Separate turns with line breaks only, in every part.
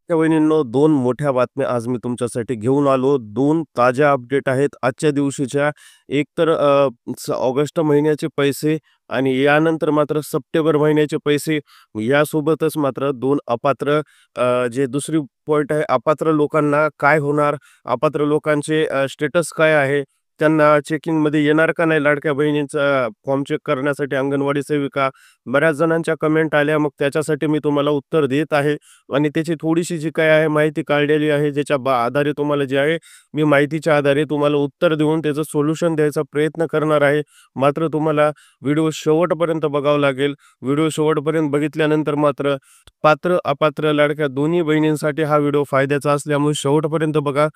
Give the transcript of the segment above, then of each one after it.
त्या वहिनींनो, 2 मोठ्या बातम्या आज मी तुमच्यासाठी घेऊन आलो. 2 ताज्या अपडेट आहेत आजच्या दिवशीच्या. एक तर ऑगस्ट महिन्याचे पैसे आणि यानंतर मात्र सप्टेंबर महिन्याचे पैसे. यासोबतच मात्र 2 अपात्र जे दुसरी पॉइंट आहे, अपात्र लोकांना काय होणार? अपात्र लोकांचे स्टेटस काय आहे? त्यांना चेकिंगमध्ये येणार का नाही लाडक्या बहिणींचा फॉर्म चेक करण्यासाठी अंगणवाडी सेविका? बऱ्याच जणांच्या कमेंट आल्या, मग त्याच्यासाठी मी तुम्हाला उत्तर देत आहे. आणि त्याची थोडीशी जी काही आहे माहिती काढलेली आहे, ज्याच्या आधारे तुम्हाला जे आहे मी माहितीच्या आधारे तुम्हाला उत्तर देऊन त्याचं सोल्युशन द्यायचा प्रयत्न करणार आहे. मात्र तुम्हाला व्हिडिओ शेवटपर्यंत बघावं लागेल. व्हिडिओ शेवटपर्यंत बघितल्यानंतर मात्र पात्र अपात्र लाडक्या दोन्ही बहिणींसाठी हा व्हिडिओ फायद्याचा असल्यामुळे शेवटपर्यंत बघा.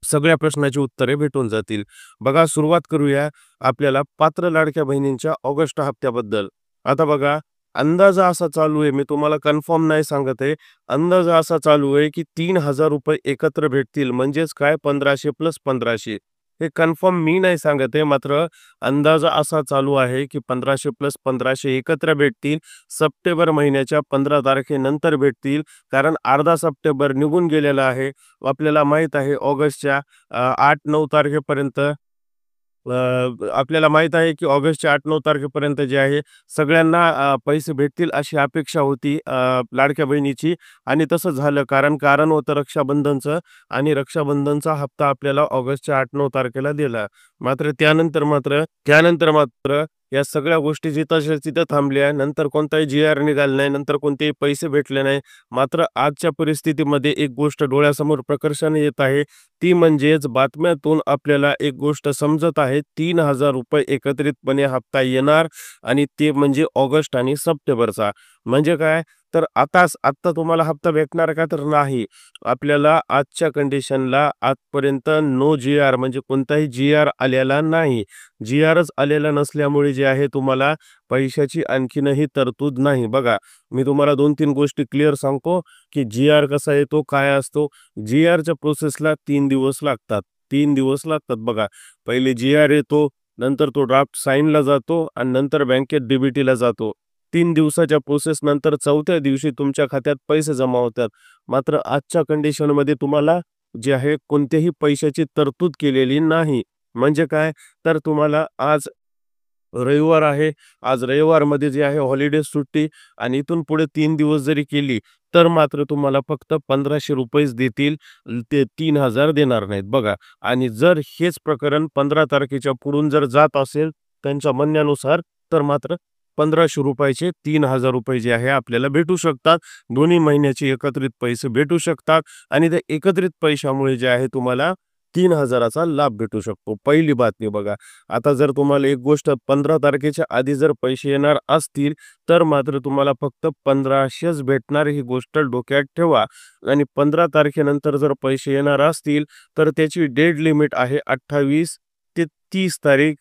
सगळ्या प्रश्नाची उत्तरे भेटून जातील. बघा, सुरुवात करूया आपल्याला पात्र लाडक्या बहिणींच्या ऑगस्ट हप्त्याबद्दल. आता बघा, अंदाजा असा चालू आहे, मी तुम्हाला कन्फर्म नाही सांगत आहे. अंदाजा असा चालू आहे की ₹3000 एकत्र भेटतील, म्हणजेच काय 1500 प्लस 1500. हे कन्फर्म मी नाही सांगत आहे, मात्र अंदाजा असा चालू आहे की 1500 प्लस 1500 एकत्र भेटतील. सप्टेंबर महिन्याच्या 15 तारखेनंतर भेटतील, कारण अर्धा सप्टेंबर निघून गेलेला आहे. आपल्याला माहीत आहे ऑगस्टच्या 8-9 तारखेपर्यंत आपल्याला माहीत आहे की ऑगस्टच्या 8-9 तारखेपर्यंत जे आहे सगळ्यांना पैसे भेटतील अशी अपेक्षा होती लाडक्या बहिणीची. आणि तसं झालं, कारण कारण होतं रक्षाबंधनचं. आणि रक्षाबंधनचा हप्ता आपल्याला ऑगस्टच्या 8-9 तारखेला दिला. मात्र त्यानंतर मात्र या सगळ्या गोष्टी जिथंच्या तिथं थांबल्या. नंतर कोणताही जी-आर निघाला नाही, नंतर कोणतेही पैसे भेटले नाही. मात्र आजच्या परिस्थितीमध्ये एक गोष्ट डोळ्यासमोर प्रकर्षाने येत आहे, ती म्हणजेच बातम्यातून आपल्याला एक गोष्ट समजत आहे. ₹3000 एकत्रितपणे हप्ता येणार, आणि ते म्हणजे ऑगस्ट आणि सप्टेंबरचा. म्हणजे काय, तर आत्ता तुम्हाला हप्ता भेटणार का, तर नाही. आपल्याला आजच्या कंडिशनला आजपर्यंत नो जी-आर, म्हणजे कोणताही जी-आर आलेला नाही. जी-आरच आलेला नसल्यामुळे जे आहे तुम्हाला पैशाची आणखीनही तरतूद नाही. बघा, मी तुम्हाला 2-3 गोष्टी क्लिअर सांगतो की जी-आर कसा येतो, काय असतो. जी-आरच्या प्रोसेसला 3 दिवस लागतात. 3 दिवस लागतात बघा. पहिले जी-आर येतो, नंतर तो ड्राफ्ट साईनला जातो आणि नंतर बँकेत डीबीटीला जातो. 3 दिवसाच्या प्रोसेस नंतर 4थ्या दिवशी तुमच्या खात्यात पैसे जमा होतात. मात्र आजच्या कंडिशनमध्ये तुम्हाला जे आहे कोणत्याही पैशाची तरतूद केलेली नाही. म्हणजे काय, तर तुम्हाला आज रविवार आहे. आज रविवारमध्ये जे आहे हॉलिडे सुट्टी, आणि इथून पुढे 3 दिवस जरी केली तर मात्र तुम्हाला फक्त ₹1500 देतील. ते 3000 देणार नाहीत बघा. आणि जर हेच प्रकरण 15 तारखेच्या पुढून जर जात असेल त्यांच्या म्हणण्यानुसार, तर मात्र ₹1500चे ₹3000 जे आहे आपल्याला भेटू शकतात. दोन्ही महिन्याचे एकत्रित पैसे भेटू शकतात, आणि त्या एकत्रित पैशामुळे जे आहे तुम्हाला 3000चा लाभ भेटू शकतो. पहिली बातमी बघा. आता जर तुम्हाला एक गोष्ट 15 तारखेच्या आधी जर पैसे येणार असतील, तर मात्र तुम्हाला फक्त 1500च भेटणार, ही गोष्ट डोक्यात ठेवा. आणि 15 तारखेनंतर जर पैसे येणार असतील, तर त्याची डेड लिमिट आहे 28 ते 30 तारीख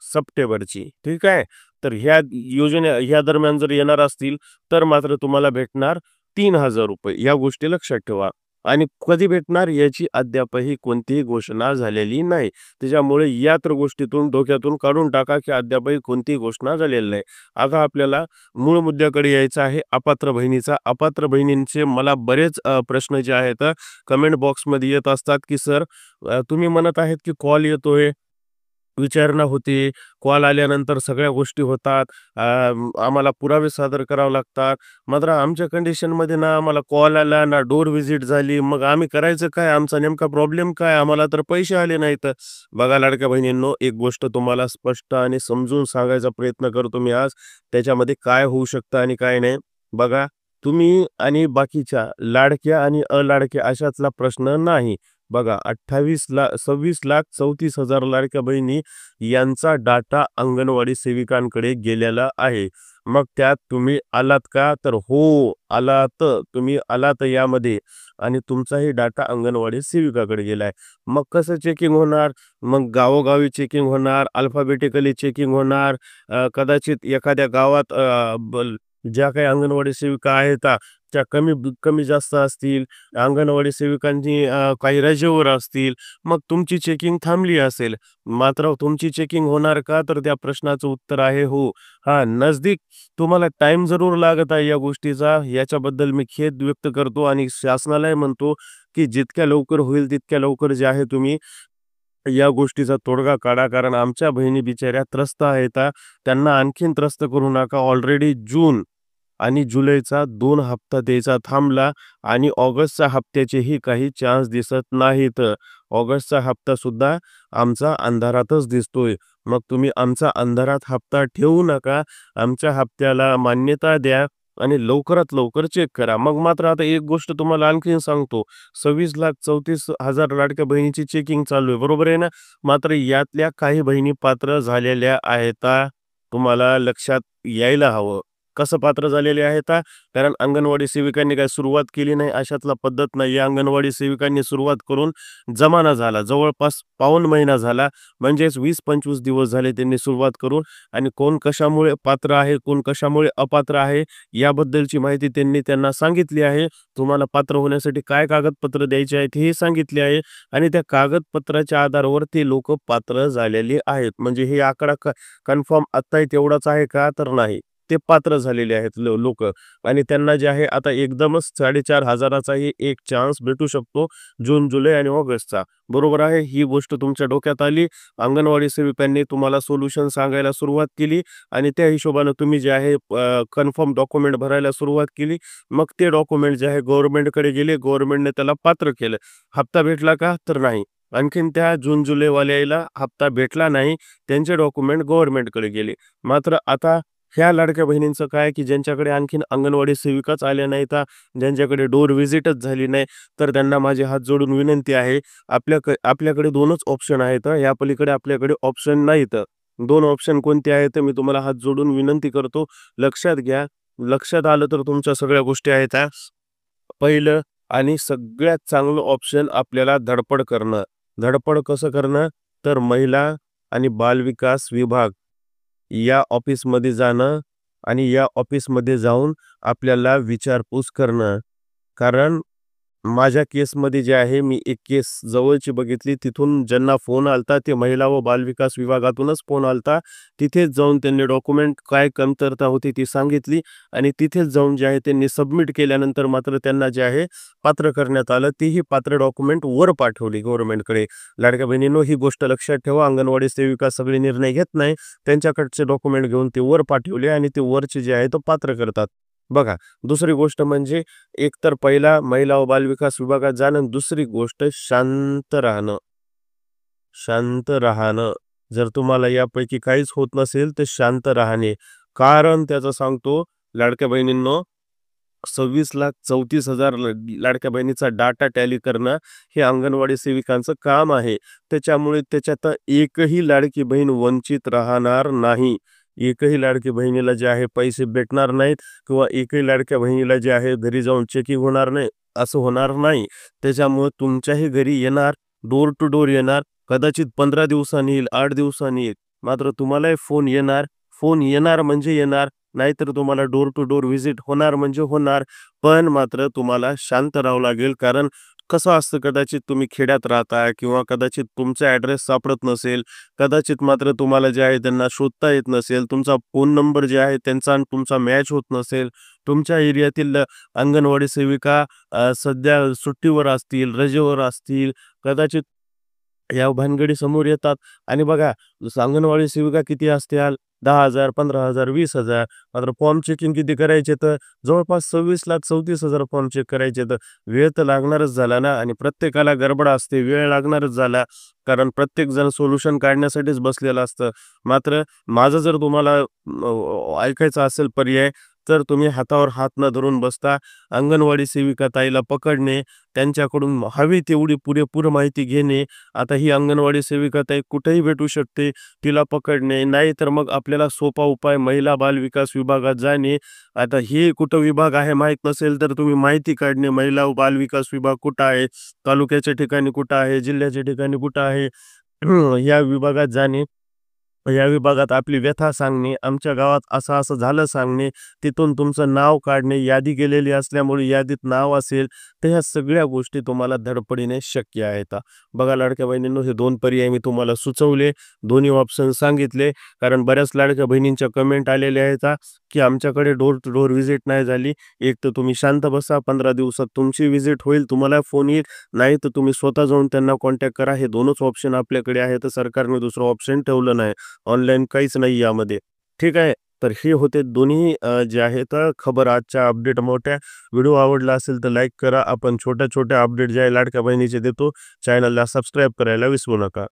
सप्टेंबरची. ठीक आहे. तर ह्या दरम्यान जर येणार असतील, तर मात्र तुम्हाला भेटणार ₹3000. या गोष्टी लक्षात ठेवा. आणि कधी भेटणार याची अद्यापही कोणतीही घोषणा झालेली नाही. त्याच्यामुळे या तर गोष्टीतून डोक्यातून काढून टाका की अद्यापही कोणतीही घोषणा झालेली नाही. आता आपल्याला मूळ मुद्द्याकडे यायचं आहे, अपात्र बहिणीचा. अपात्र बहिणींचे मला बरेच प्रश्न जे आहेत कमेंट बॉक्समध्ये येत असतात की सर, तुम्ही म्हणत आहेत की कॉल येतोय, विचारणा होते, कॉल आल्यानंतर सगळ्या गोष्टी होतात, आम्हाला पुरावे सादर करावे लागतात. मात्र आमच्या कंडिशनमध्ये ना आम्हाला कॉल आला, ना डोर व्हिजिट झाली, मग आम्ही करायचं काय? आमचा नेमका प्रॉब्लेम काय? आम्हाला तर पैसे आले नाहीत. बघा लाडक्या बहिणींनो, एक गोष्ट तुम्हाला स्पष्ट आणि समजून सांगायचा प्रयत्न करतो मी आज. त्याच्यामध्ये काय होऊ शकतं आणि काय नाही. बघा, तुम्ही आणि बाकीच्या लाडक्या आणि अलाडक्या अशातला प्रश्न नाही. बघा, 26,34,000 लाडक्या बहिणी यांचा डाटा अंगणवाडी सेविकांकडे गेलेला आहे. मग त्यात तुम्ही आलात का? तर हो आलात. तुम्ही आलात यामध्ये, आणि तुमचाही डाटा अंगणवाडी सेविकाकडे गेलाय. मग कसं चेकिंग होणार? मग गावोगावी चेकिंग होणार, अल्फाबेटिकली चेकिंग होणार. कदाचित एखाद्या गावात ज्या काही अंगणवाडी सेविका आहेत कमी जास्त असतील, अंगणवाडी सेविकांची काही रजेवर असतील, मग तुमची चेकिंग थांबली असेल. मात्र तुमची चेकिंग होणार का? तर त्या प्रश्नाचं उत्तर आहे हो. हां, नजदीक तुम्हाला टाईम जरूर लागत आहे या गोष्टीचा, याच्याबद्दल मी खेद व्यक्त करतो आणि शासनालाही म्हणतो, की जितक्या लवकर होईल तितक्या लवकर जे आहे तुम्ही या गोष्टीचा तोडगा काढा. कारण आमच्या बहिणी बिचाऱ्या त्रस्त आहेत त्यांना आणखीन त्रस्त करू नका. ऑलरेडी जून आणि जुलैचा 2 हप्ता द्यायचा थांबला आणि ऑगस्टच्या हप्त्याचेही काही चान्स दिसत नाहीत. ऑगस्टचा हप्तासुद्धा आमचा अंधारातच दिसतोय. मग तुम्ही आमचा अंधारात हप्ता ठेवू नका. आमच्या हप्त्याला मान्यता द्या आणि लवकरात लवकर चेक करा. मग मात्र आता एक गोष्ट तुम्हाला आणखीन सांगतो. 26,34,000 लाडक्या बहिणीची चेकिंग चालू आहे, बरोबर आहे ना? मात्र यातल्या काही बहिणी पात्र झालेल्या आहेत तुम्हाला लक्षात यायला हवं. कसं पात्र झालेले आहेत कारण अंगणवाडी सेविकांनी काही सुरुवात केली नाही, अशातला पद्धत नाही. या अंगणवाडी सेविकांनी सुरुवात करून जमाना झाला. जवळपास पाऊण महिना झाला. म्हणजेच 20-25 दिवस झाले त्यांनी सुरुवात करून आणि कोण कशामुळे पात्र आहे, कोण कशामुळे अपात्र आहे, याबद्दलची माहिती त्यांनी त्यांना सांगितली आहे. तुम्हाला पात्र होण्यासाठी काय कागदपत्र द्यायचे आहेत हे सांगितले आहे आणि त्या कागदपत्राच्या आधारावर ते लोक पात्र झालेले आहेत. म्हणजे हे आकडा कन्फर्म आत्ताही तेवढाच आहे का? तर नाही. ते पात्र झालेले आहेत लोक आणि त्यांना जे आहे आता एकदमच 4,500चाही एक चान्स भेटू शकतो जून, जुलै आणि ऑगस्टचा. बरोबर आहे. ही गोष्ट तुमच्या डोक्यात आली. अंगणवाडी सेविकांनी तुम्हाला सोल्युशन सांगायला सुरुवात केली आणि त्या हिशोबानं तुम्ही जे आहे कन्फर्म डॉक्युमेंट भरायला सुरुवात केली. मग ते डॉक्युमेंट जे आहे गव्हर्नमेंटकडे गेले. गव्हर्नमेंटने त्याला पात्र केलं. हप्ता भेटला का? तर नाही. आणखीन त्या जून, जुलैवाल्याला हप्ता भेटला नाही. त्यांचे डॉक्युमेंट गव्हर्नमेंटकडे गेले. मात्र आता ह्या लाडक्या बहिणींचं काय, की ज्यांच्याकडे आणखीन अंगणवाडी सेविकाच आल्या नाहीत, ज्यांच्याकडे डोर व्हिजिटच झाली नाही, तर त्यांना माझे हात जोडून विनंती आहे, आपल्याकडे 2च ऑप्शन आहेत या पलीकडे आपल्याकडे ऑप्शन नाहीत. 2 ऑप्शन कोणते आहेत मी तुम्हाला हात जोडून विनंती करतो. लक्षात घ्या. लक्षात आलं तर तुमच्या सगळ्या गोष्टी आहेत पहिलं आणि सगळ्यात चांगलं ऑप्शन आपल्याला धडपड करणं. धडपड कसं करणं? तर महिला आणि बालविकास विभाग या ऑफिसमध्ये जाणं आणि या ऑफिसमध्ये जाऊन आपल्याला विचारपूस करणं. कारण माझ्या केसमध्ये जे आहे, मी एक केस जवळची बघितली. तिथून ज्यांना फोन आलता ते महिला व बालविकास विभागातूनच फोन आलता. तिथेच जाऊन त्यांनी डॉक्युमेंट काय कमतरता होती ती सांगितली आणि तिथेच जाऊन जे आहे त्यांनी सबमिट केल्यानंतर मात्र त्यांना जे आहे पात्र करण्यात आलं. तीही पात्र डॉक्युमेंट वर पाठवली गव्हर्नमेंटकडे. लाडक्या बहिणींनो, ही गोष्ट लक्षात ठेवा. अंगणवाडी सेविका सगळे निर्णय घेत नाही. त्यांच्याकडचे डॉक्युमेंट घेऊन ते वर पाठवले आणि ते वरचे जे आहे तो पात्र करतात. बघा, दुसरी गोष्ट म्हणजे एकतर पहिला महिला व बालविकास विभागात जाणं, दुसरी गोष्ट शांत राहणं. शांत राहणं. जर तुम्हाला यापैकी काहीच होत नसेल तर शांत राहणे. कारण त्याचं सांगतो लाडक्या बहिणींनो, 26,34,000 लाडक्या बहिणीचा डाटा टॅली करणं हे अंगणवाडी सेविकांचं काम आहे. त्याच्यामुळे त्याच्यात एकही लाडकी बहीण वंचित राहणार नाही. एकही लाडकी बहिणीला जे आहे पैसे भेटणार नाहीत किंवा एकही लाडक्या बहिणीला जे आहे घरी जाऊन चेकिंग होणार नाही, असं होणार नाही. त्याच्यामुळे तुमच्याही घरी येणार, डोर टू डोर येणार. कदाचित 15 दिवसांनी येईल, 8 दिवसांनी येईल. मात्र तुम्हालाही फोन येणार. फोन येणार म्हणजे येणार. नाहीतर तुम्हाला डोर टू डोर व्हिजिट होणार म्हणजे होणार. पण मात्र तुम्हाला शांत राहावं लागेल. कारण कसं असतं, कदाचित तुम्ही खेड्यात राहता किंवा कदाचित तुमचा ॲड्रेस सापडत नसेल. कदाचित मात्र तुम्हाला जे आहे त्यांना शोधता येत नसेल. तुमचा फोन नंबर जे आहे त्यांचा आणि तुमचा मॅच होत नसेल. तुमच्या एरियातील अंगणवाडी सेविका सध्या सुट्टीवर असतील, रजेवर असतील. कदाचित या भानगडी समोर येतात आणि बघा, अंगणवाडी सेविका किती असतील? 10,000, 15,000, 20,000. मात्र फॉर्म चेकिंग किती करायचे तर जवळपास 26,34,000 फॉर्म चेक करायचे. तर वेळ तर लागणारच झाला ना आणि प्रत्येकाला गडबड असते, वेळ लागणारच झाला. कारण प्रत्येकजण सोल्युशन काढण्यासाठीच बसलेलं असतं. मात्र माझं जर तुम्हाला ऐकायचं असेल पर्याय, तर तुम्ही हातावर हात न धरून बसता अंगणवाडी सेविका ताईला पकडणे, त्यांच्याकडून हवी तेवढी पुरेपूर माहिती घेणे. आता ही अंगणवाडी सेविका ताई कुठेही भेटू शकते, तिला पकडणे. नाही तर मग आपल्याला सोपा उपाय महिला बाल विकास विभागात जाणे. आता हे कुठं विभाग आहे माहीत नसेल तर तुम्ही माहिती काढणे. महिला व बाल विकास विभाग कुठं आहे, तालुक्याच्या ठिकाणी कुठं आहे, जिल्ह्याच्या ठिकाणी कुठं आहे, या विभागात जाणे या विभागात आपली व्यथा सांगणे, आमच्या गावात असं-असं झालं सांगणे, तिथून तुमचं नाव काढणे, यादी केलेली असल्यामुळे यादीत नाव असेल, तर ह्या सगळ्या गोष्टी तुम्हाला धडपडीने शक्य आहेत. बघा लाडक्या बहिणींनो, हे 2 पर्याय मी तुम्हाला सुचवले, दोन्ही ऑप्शन सांगितले. कारण बऱ्याच लाडक्या बहिणींच्या कमेंट आलेल्या आहेत की आमच्याकडे डोर टू डोर व्हिजिट नाही झाली. एक तर तुम्ही शांत बसा, 15 दिवसात तुमची व्हिजिट होईल, तुम्हाला फोन येईल, नाही तर तुम्ही स्वतः जाऊन त्यांना कॉन्टॅक्ट करा. हे 2च ऑप्शन आपल्याकडे आहेत. सरकारने दुसरं ऑप्शन ठेवलं नाही. ऑनलाईन काहीच नाही यामध्ये. ठीक आहे. तर हे होते दोन्ही जे आहेत खबर आजच्या अपडेट मोठ्या. व्हिडिओ आवडला असेल तर लाईक करा. आपण छोट्या-छोट्या अपडेट जे आहे लाडक्या बहिणीचे देतो. चॅनलला सबस्क्राईब करायला विसरू नका.